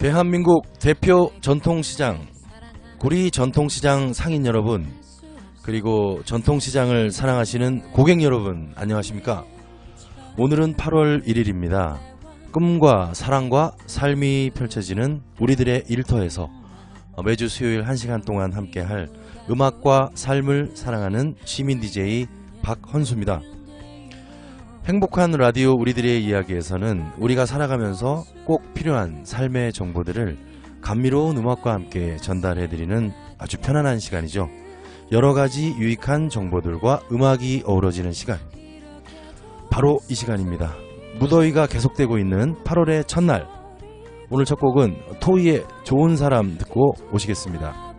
대한민국 대표 전통시장, 구리 전통시장 상인 여러분, 그리고 전통시장을 사랑하시는 고객 여러분, 안녕하십니까? 오늘은 8월 1일입니다. 꿈과 사랑과 삶이 펼쳐지는 우리들의 일터에서 매주 수요일 1시간 동안 함께할 음악과 삶을 사랑하는 시민 DJ 박헌수입니다. 행복한 라디오 우리들의 이야기에서는 우리가 살아가면서 꼭 필요한 삶의 정보들을 감미로운 음악과 함께 전달해드리는 아주 편안한 시간이죠. 여러가지 유익한 정보들과 음악이 어우러지는 시간, 바로 이 시간입니다. 무더위가 계속되고 있는 8월의 첫날, 오늘 첫 곡은 토이의 좋은 사람 듣고 오시겠습니다.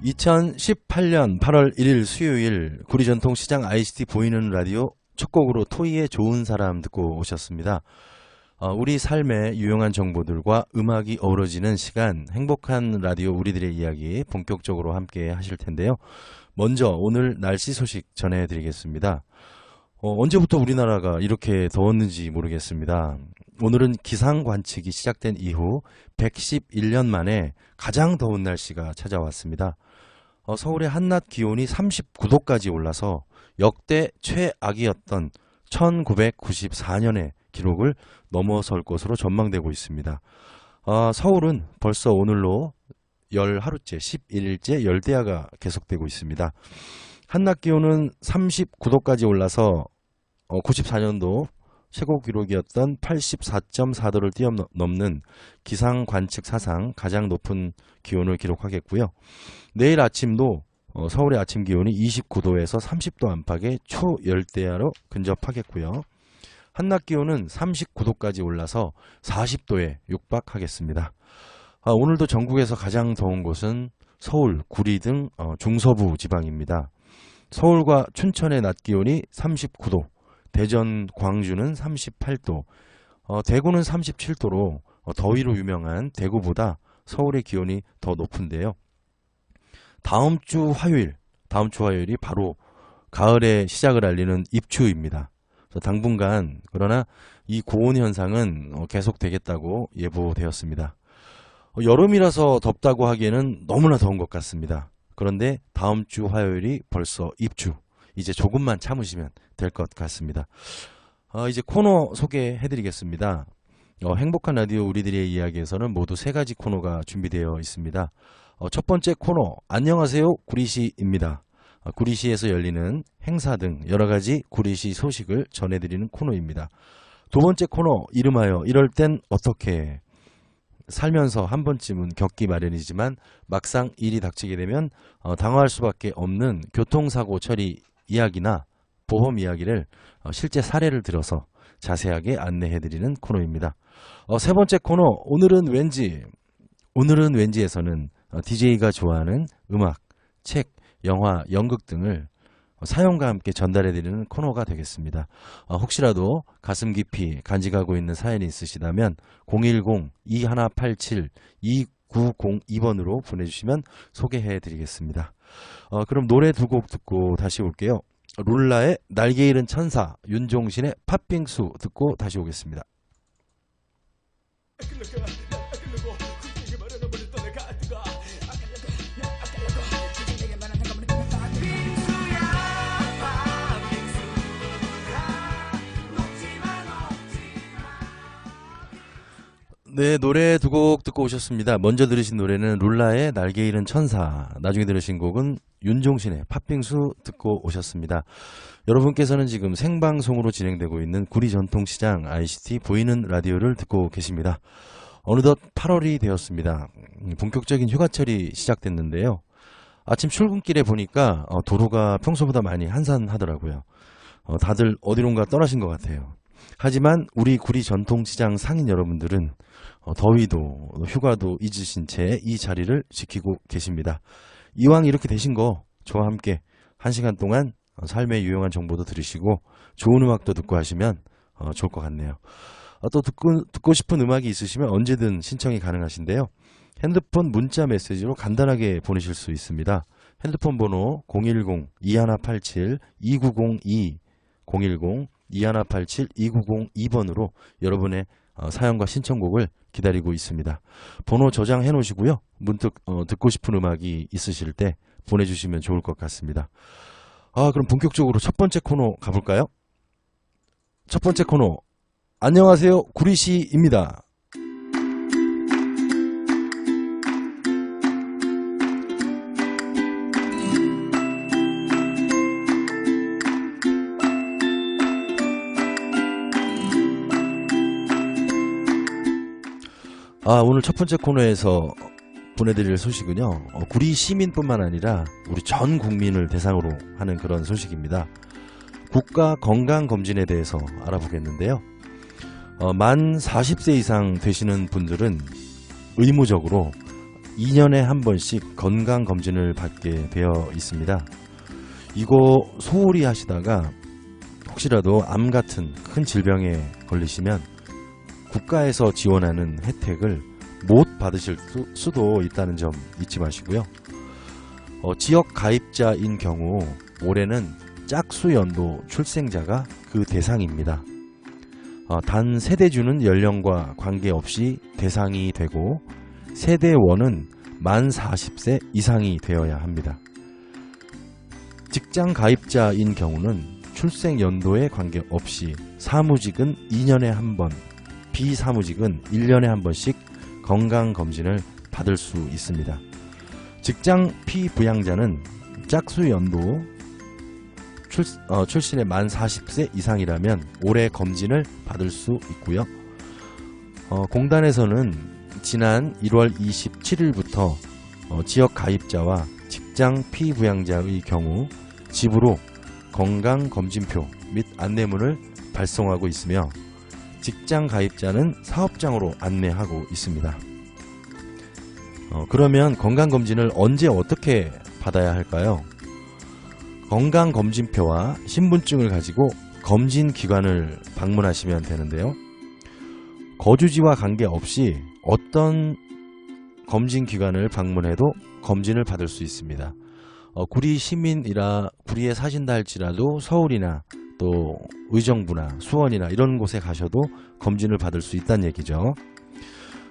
(2018년 8월 1일) 수요일 구리 전통시장 ICT 보이는 라디오 첫 곡으로 토이의 좋은 사람 듣고 오셨습니다. 우리 삶의 유용한 정보들과 음악이 어우러지는 시간, 행복한 라디오 우리들의 이야기 본격적으로 함께 하실 텐데요. 먼저 오늘 날씨 소식 전해드리겠습니다. 언제부터 우리나라가 이렇게 더웠는지 모르겠습니다. 오늘은 기상 관측이 시작된 이후 111년 만에 가장 더운 날씨가 찾아왔습니다. 서울의 한낮 기온이 39도까지 올라서 역대 최악이었던 1994년의 기록을 넘어설 것으로 전망되고 있습니다. 서울은 벌써 오늘로 하루째 11일째 열대야가 계속되고 있습니다. 한낮 기온은 39도까지 올라서 94년도 최고 기록이었던 84.4도를 뛰어넘는 기상 관측 사상 가장 높은 기온을 기록하겠고요. 내일 아침도 서울의 아침 기온이 29도에서 30도 안팎의 초열대야로 근접하겠고요. 한낮 기온은 39도까지 올라서 40도에 육박하겠습니다. 오늘도 전국에서 가장 더운 곳은 서울, 구리 등 중서부 지방입니다. 서울과 춘천의 낮 기온이 39도, 대전, 광주는 38도, 대구는 37도로 더위로 유명한 대구보다 서울의 기온이 더 높은데요. 다음 주 화요일이 바로 가을의 시작을 알리는 입추입니다. 당분간 그러나 이 고온 현상은 계속되겠다고 예보되었습니다. 여름이라서 덥다고 하기에는 너무나 더운 것 같습니다. 그런데 다음 주 화요일이 벌써 입추. 이제 조금만 참으시면 될 것 같습니다. 이제 코너 소개해드리겠습니다. 행복한 라디오 우리들의 이야기에서는 모두 3가지 코너가 준비되어 있습니다. 첫 번째 코너, 안녕하세요 구리시입니다. 구리시에서 열리는 행사 등 여러가지 구리시 소식을 전해드리는 코너입니다. 두 번째 코너, 이름하여 이럴 땐 어떻게. 살면서 한 번쯤은 겪기 마련이지만 막상 일이 닥치게 되면 당황할 수밖에 없는 교통사고 처리 이야기나 보험 이야기를 실제 사례를 들어서 자세하게 안내해드리는 코너입니다. 세 번째 코너, 오늘은 왠지에서는 DJ가 좋아하는 음악, 책, 영화, 연극 등을 사연과 함께 전달해드리는 코너가 되겠습니다. 혹시라도 가슴 깊이 간직하고 있는 사연이 있으시다면 010-2187-2902번으로 보내주시면 소개해드리겠습니다. 그럼 노래 2곡 듣고 다시 올게요. 룰라의 날개 잃은 천사, 윤종신의 팥빙수 듣고 다시 오겠습니다. 네, 노래 2곡 듣고 오셨습니다. 먼저 들으신 노래는 룰라의 날개 잃은 천사, 나중에 들으신 곡은 윤종신의 팥빙수 듣고 오셨습니다. 여러분께서는 지금 생방송으로 진행되고 있는 구리 전통시장 ICT 보이는 라디오를 듣고 계십니다. 어느덧 8월이 되었습니다. 본격적인 휴가철이 시작됐는데요. 아침 출근길에 보니까 도로가 평소보다 많이 한산하더라고요. 다들 어디론가 떠나신 것 같아요. 하지만 우리 구리 전통시장 상인 여러분들은 더위도 휴가도 잊으신 채 이 자리를 지키고 계십니다. 이왕 이렇게 되신 거 저와 함께 1시간 동안 삶의 유용한 정보도 들으시고 좋은 음악도 듣고 하시면 좋을 것 같네요. 또 듣고 싶은 음악이 있으시면 언제든 신청이 가능하신데요. 핸드폰 문자 메시지로 간단하게 보내실 수 있습니다. 핸드폰 번호 010-2187-2902 010-2187-2902번으로 여러분의 사연과 신청곡을 기다리고 있습니다. 번호 저장해 놓으시고요. 문득 듣고 싶은 음악이 있으실 때 보내주시면 좋을 것 같습니다. 그럼 본격적으로 첫 번째 코너 가볼까요? 첫 번째 코너, 안녕하세요, 구리시입니다. 오늘 첫 번째 코너에서 보내드릴 소식은요, 구리 시민뿐만 아니라 우리 전 국민을 대상으로 하는 그런 소식입니다. 국가 건강검진에 대해서 알아보겠는데요. 만 40세 이상 되시는 분들은 의무적으로 2년에 한 번씩 건강검진을 받게 되어 있습니다. 이거 소홀히 하시다가 혹시라도 암 같은 큰 질병에 걸리시면 국가에서 지원하는 혜택을 못 받으실 수도 있다는 점 잊지 마시고요. 지역 가입자인 경우 올해는 짝수연도 출생자가 그 대상입니다. 단 세대주는 연령과 관계없이 대상이 되고 세대원은 만 40세 이상이 되어야 합니다. 직장 가입자인 경우는 출생연도에 관계없이 사무직은 2년에 한 번, 비사무직은 1년에 한 번씩 건강검진을 받을 수 있습니다. 직장 피부양자는 짝수연도 출신의 만 40세 이상이라면 올해 검진을 받을 수 있고요. 공단에서는 지난 1월 27일부터 지역 가입자와 직장 피부양자의 경우 집으로 건강검진표 및 안내문을 발송하고 있으며 직장 가입자는 사업장으로 안내하고 있습니다. 그러면 건강검진을 언제 어떻게 받아야 할까요? 건강검진표와 신분증을 가지고 검진기관을 방문하시면 되는데요. 거주지와 관계없이 어떤 검진기관을 방문해도 검진을 받을 수 있습니다. 구리 시민이라 구리에 사신다 할지라도 서울이나 또 의정부나 수원이나 이런 곳에 가셔도 검진을 받을 수 있다는 얘기죠.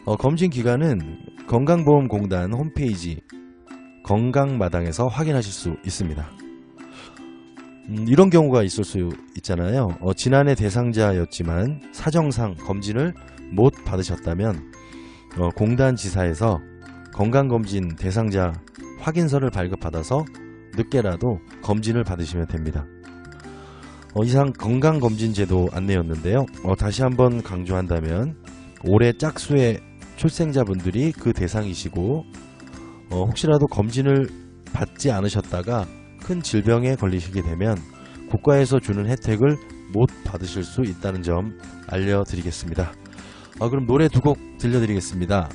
검진기간은 건강보험공단 홈페이지 건강마당에서 확인하실 수 있습니다. 이런 경우가 있을 수 있잖아요. 지난해 대상자였지만 사정상 검진을 못 받으셨다면 공단 지사에서 건강검진 대상자 확인서를 발급받아서 늦게라도 검진을 받으시면 됩니다. 이상 건강검진제도 안내였는데요. 다시 한번 강조한다면 올해 짝수의 출생자분들이 그 대상이시고 혹시라도 검진을 받지 않으셨다가 큰 질병에 걸리시게 되면 국가에서 주는 혜택을 못 받으실 수 있다는 점 알려드리겠습니다. 그럼 노래 두 곡 들려드리겠습니다.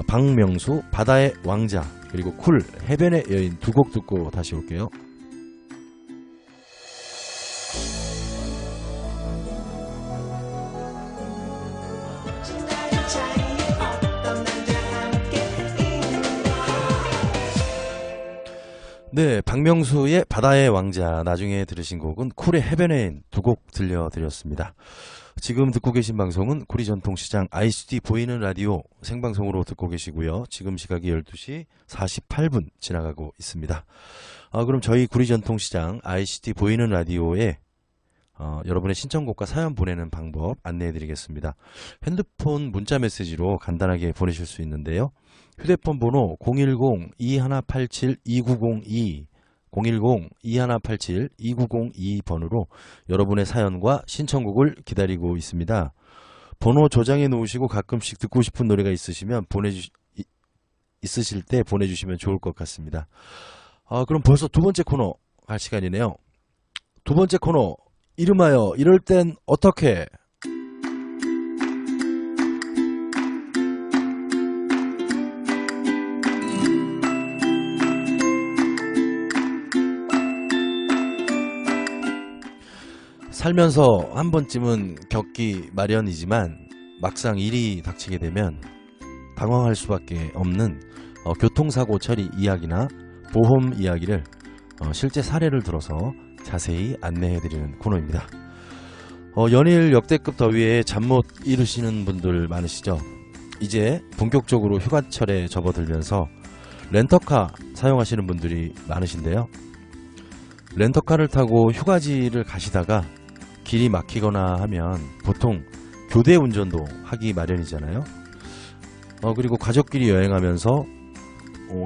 박명수 바다의 왕자 그리고 쿨 해변의 여인 두 곡 듣고 다시 올게요. 네, 박명수의 바다의 왕자, 나중에 들으신 곡은 쿨의 해변의 여인 두 곡 들려드렸습니다. 지금 듣고 계신 방송은 구리전통시장 ICT 보이는 라디오 생방송으로 듣고 계시고요. 지금 시각이 12시 48분 지나가고 있습니다. 그럼 저희 구리전통시장 ICT 보이는 라디오에 여러분의 신청곡과 사연 보내는 방법 안내해 드리겠습니다. 핸드폰 문자 메시지로 간단하게 보내실 수 있는데요. 휴대폰 번호 010-2187-2902 010-2187-2902번으로 여러분의 사연과 신청곡을 기다리고 있습니다. 번호 저장해 놓으시고 가끔씩 듣고 싶은 노래가 있으시면 있으실 때 보내주시면 좋을 것 같습니다. 그럼 벌써 두 번째 코너 할 시간이네요. 두 번째 코너 이름하여 이럴 땐 어떻게? 살면서 한 번쯤은 겪기 마련이지만 막상 일이 닥치게 되면 당황할 수밖에 없는 교통사고 처리 이야기나 보험 이야기를 실제 사례를 들어서 자세히 안내해드리는 코너입니다. 연일 역대급 더위에 잠 못 이루시는 분들 많으시죠? 이제 본격적으로 휴가철에 접어들면서 렌터카 사용하시는 분들이 많으신데요. 렌터카를 타고 휴가지를 가시다가 길이 막히거나 하면 보통 교대 운전도 하기 마련이잖아요. 그리고 가족끼리 여행하면서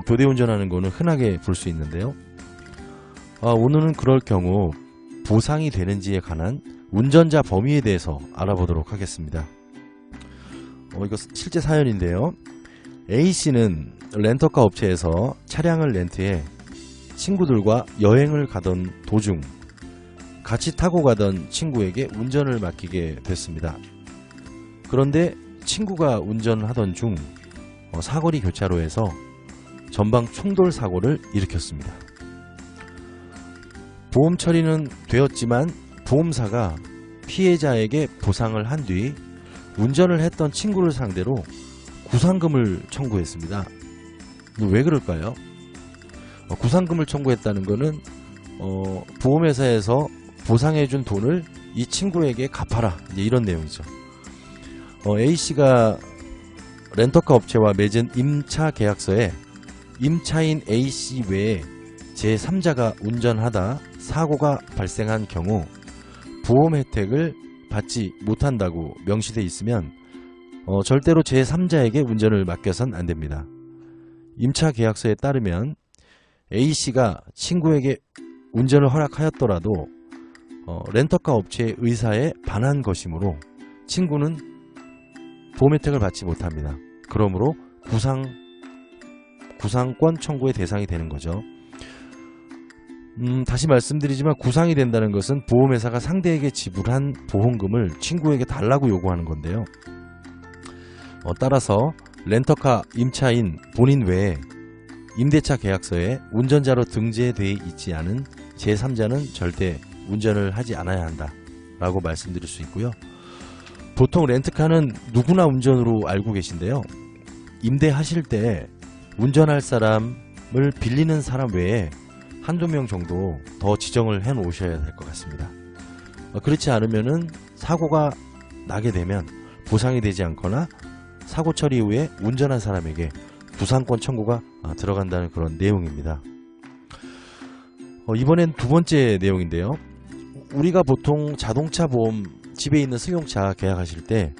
교대 운전하는 거는 흔하게 볼 수 있는데요. 오늘은 그럴 경우 보상이 되는지에 관한 운전자 범위에 대해서 알아보도록 하겠습니다. 이거 실제 사연인데요. A씨는 렌터카 업체에서 차량을 렌트해 친구들과 여행을 가던 도중 같이 타고 가던 친구에게 운전을 맡기게 됐습니다. 그런데 친구가 운전하던 중 사거리 교차로에서 전방 충돌 사고를 일으켰습니다. 보험 처리는 되었지만 보험사가 피해자에게 보상을 한 뒤 운전을 했던 친구를 상대로 구상금을 청구했습니다. 왜 그럴까요? 구상금을 청구했다는 것은 보험회사에서 보상해준 돈을 이 친구에게 갚아라, 이런 내용이죠. A씨가 렌터카 업체와 맺은 임차 계약서에 임차인 A씨 외에 제3자가 운전하다 사고가 발생한 경우 보험 혜택을 받지 못한다고 명시되어 있으면 절대로 제3자에게 운전을 맡겨선 안됩니다. 임차 계약서에 따르면 A씨가 친구에게 운전을 허락하였더라도 렌터카 업체의 의사에 반한 것이므로 친구는 보험 혜택을 받지 못합니다. 그러므로 구상권 청구의 대상이 되는 거죠. 다시 말씀드리지만 구상이 된다는 것은 보험회사가 상대에게 지불한 보험금을 친구에게 달라고 요구하는 건데요. 따라서 렌터카 임차인 본인 외에 임대차 계약서에 운전자로 등재되어 있지 않은 제3자는 절대 운전을 하지 않아야 한다 라고 말씀드릴 수 있고요. 보통 렌트카는 누구나 운전으로 알고 계신데요. 임대하실 때 운전할 사람을 빌리는 사람 외에 한두 명 정도 더 지정을 해 놓으셔야 될 것 같습니다. 그렇지 않으면은 사고가 나게 되면 보상이 되지 않거나 사고 처리 후에 운전한 사람에게 구상권 청구가 들어간다는 그런 내용입니다. 이번엔 두 번째 내용인데요. 우리가 보통 자동차 보험 집에 있는 승용차 계약하실 때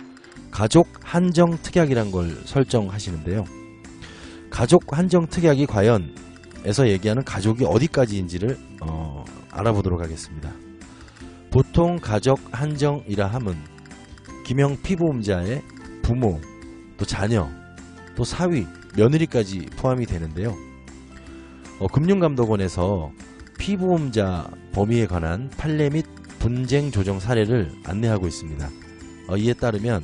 가족 한정 특약이란 걸 설정하시는데요. 가족 한정 특약이 과연 에서 얘기하는 가족이 어디까지인지를 알아보도록 하겠습니다. 보통 가족 한정이라 함은 기명 피보험자의 부모, 또 자녀, 또 사위, 며느리까지 포함이 되는데요. 금융감독원에서 피보험자 범위에 관한 판례 및 분쟁 조정 사례를 안내하고 있습니다. 이에 따르면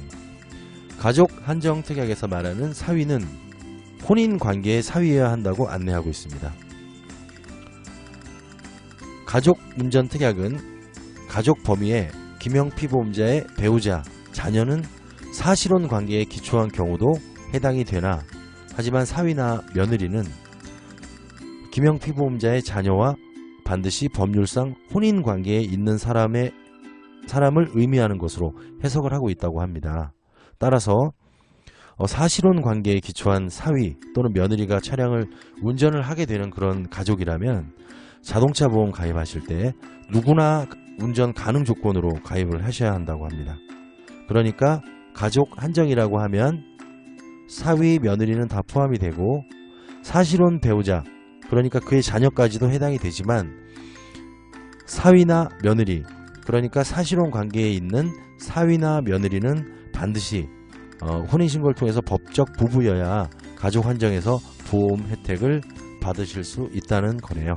가족 한정 특약에서 말하는 사위는 혼인관계의 사위여야 한다고 안내하고 있습니다. 가족 운전 특약은 가족 범위에 기명 피보험자의 배우자, 자녀는 사실혼 관계에 기초한 경우도 해당이 되나, 하지만 사위나 며느리는 기명 피보험자의 자녀와 반드시 법률상 혼인관계에 있는 사람을 의미하는 것으로 해석을 하고 있다고 합니다. 따라서 사실혼 관계에 기초한 사위 또는 며느리가 차량을 운전을 하게 되는 그런 가족이라면 자동차 보험 가입하실 때 누구나 운전 가능 조건으로 가입을 하셔야 한다고 합니다. 그러니까 가족 한정이라고 하면 사위, 며느리는 다 포함이 되고 사실혼 배우자, 그러니까 그의 자녀까지도 해당이 되지만 사위나 며느리, 그러니까 사실혼 관계에 있는 사위나 며느리는 반드시 혼인신고를 통해서 법적 부부여야 가족 한정에서 보험 혜택을 받으실 수 있다는 거네요.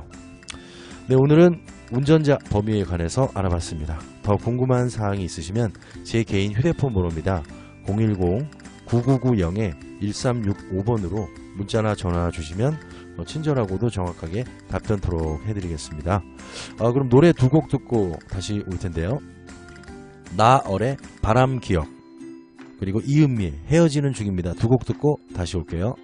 네, 오늘은 운전자 범위에 관해서 알아봤습니다. 더 궁금한 사항이 있으시면 제 개인 휴대폰 번호입니다. 010-9990-1365번으로 문자나 전화 주시면 친절하고도 정확하게 답변토록 해드리겠습니다. 그럼 노래 두 곡 듣고 다시 올 텐데요. 나얼의 바람 기억, 그리고 이은미의 헤어지는 중입니다. 두 곡 듣고 다시 올게요.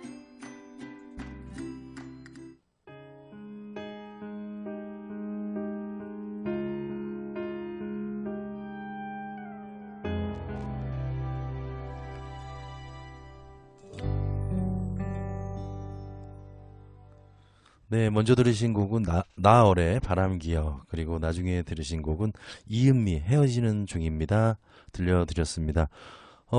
네, 먼저 들으신 곡은 나얼의 바람기억, 그리고 나중에 들으신 곡은 이은미 헤어지는 중입니다. 들려드렸습니다.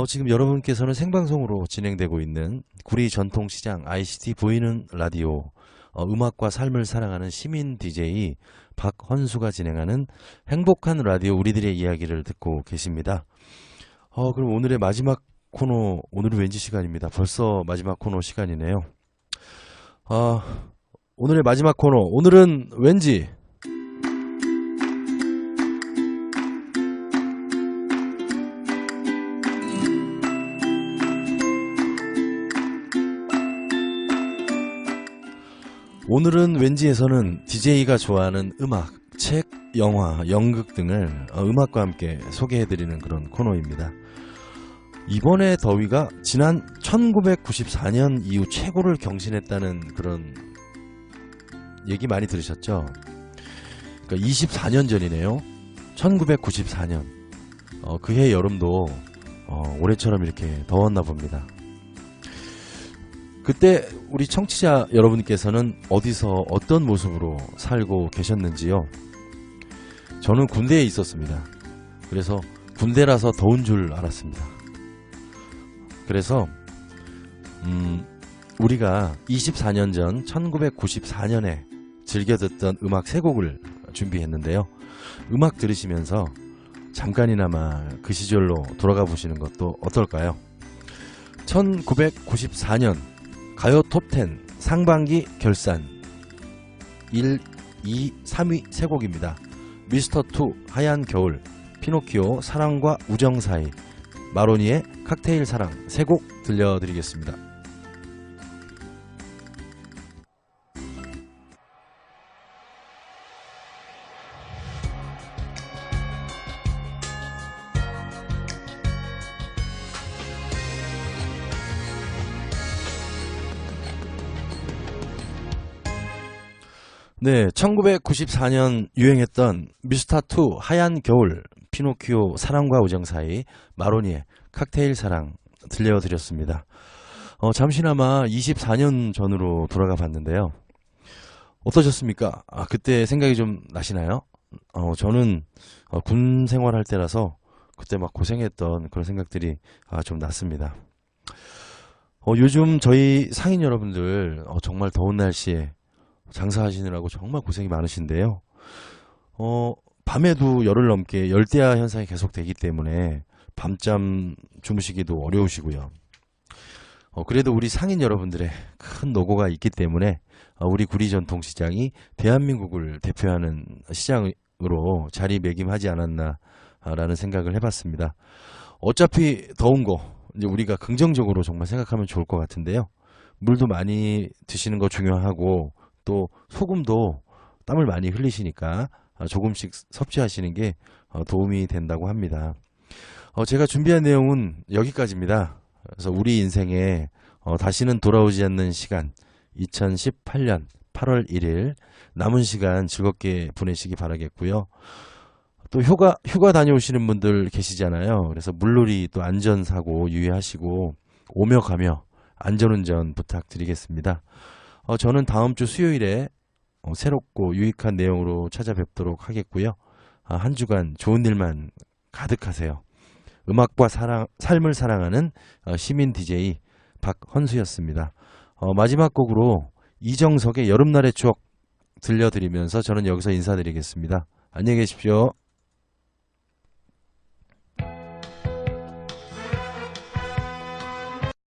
지금 여러분께서는 생방송으로 진행되고 있는 구리 전통시장 ICT 보이는 라디오, 음악과 삶을 사랑하는 시민 DJ 박헌수가 진행하는 행복한 라디오 우리들의 이야기를 듣고 계십니다. 그럼 오늘의 마지막 코너, 오늘은 왠지 시간입니다. 벌써 마지막 코너 시간이네요. 오늘의 마지막 코너, 오늘은 왠지. 오늘은 왠지에서는 DJ가 좋아하는 음악, 책, 영화, 연극 등을 음악과 함께 소개해드리는 그런 코너입니다. 이번에 더위가 지난 1994년 이후 최고를 경신했다는 그런 얘기 많이 들으셨죠? 그러니까 24년 전이네요. 1994년. 그해 여름도 올해처럼 이렇게 더웠나 봅니다. 그때 우리 청취자 여러분께서는 어디서 어떤 모습으로 살고 계셨는지요? 저는 군대에 있었습니다. 그래서 군대라서 더운 줄 알았습니다. 그래서 우리가 24년 전 1994년에 즐겨 듣던 음악 3곡을 준비했는데요. 음악 들으시면서 잠깐이나마 그 시절로 돌아가 보시는 것도 어떨까요? 1994년 가요 톱10 상반기 결산 1, 2, 3위 3곡입니다. 미스터2 하얀 겨울, 피노키오 사랑과 우정 사이, 마로니의 칵테일 사랑 3곡 들려드리겠습니다. 네, 1994년 유행했던 미스터2 하얀 겨울, 피노키오 사랑과 우정 사이, 마로니의 칵테일 사랑 들려드렸습니다. 잠시나마 24년 전으로 돌아가 봤는데요. 어떠셨습니까? 그때 생각이 좀 나시나요? 저는 군 생활할 때라서 그때 막 고생했던 그런 생각들이 좀 났습니다. 요즘 저희 상인 여러분들 정말 더운 날씨에 장사하시느라고 정말 고생이 많으신데요. 밤에도 열흘 넘게 열대야 현상이 계속되기 때문에 밤잠 주무시기도 어려우시고요. 그래도 우리 상인 여러분들의 큰 노고가 있기 때문에 우리 구리 전통시장이 대한민국을 대표하는 시장으로 자리매김하지 않았나 라는 생각을 해봤습니다. 어차피 더운 거 이제 우리가 긍정적으로 정말 생각하면 좋을 것 같은데요. 물도 많이 드시는 거 중요하고, 또 소금도 땀을 많이 흘리시니까 조금씩 섭취하시는 게 도움이 된다고 합니다. 제가 준비한 내용은 여기까지입니다. 그래서 우리 인생에 다시는 돌아오지 않는 시간, 2018년 8월 1일 남은 시간 즐겁게 보내시기 바라겠고요. 또 휴가 다녀오시는 분들 계시잖아요. 그래서 물놀이 또 안전사고 유의하시고 오며 가며 안전운전 부탁드리겠습니다. 저는 다음 주 수요일에 새롭고 유익한 내용으로 찾아뵙도록 하겠고요. 한 주간 좋은 일만 가득하세요. 음악과 삶을 사랑하는 시민 DJ 박헌수였습니다. 마지막 곡으로 이정석의 여름날의 추억 들려드리면서 저는 여기서 인사드리겠습니다. 안녕히 계십시오.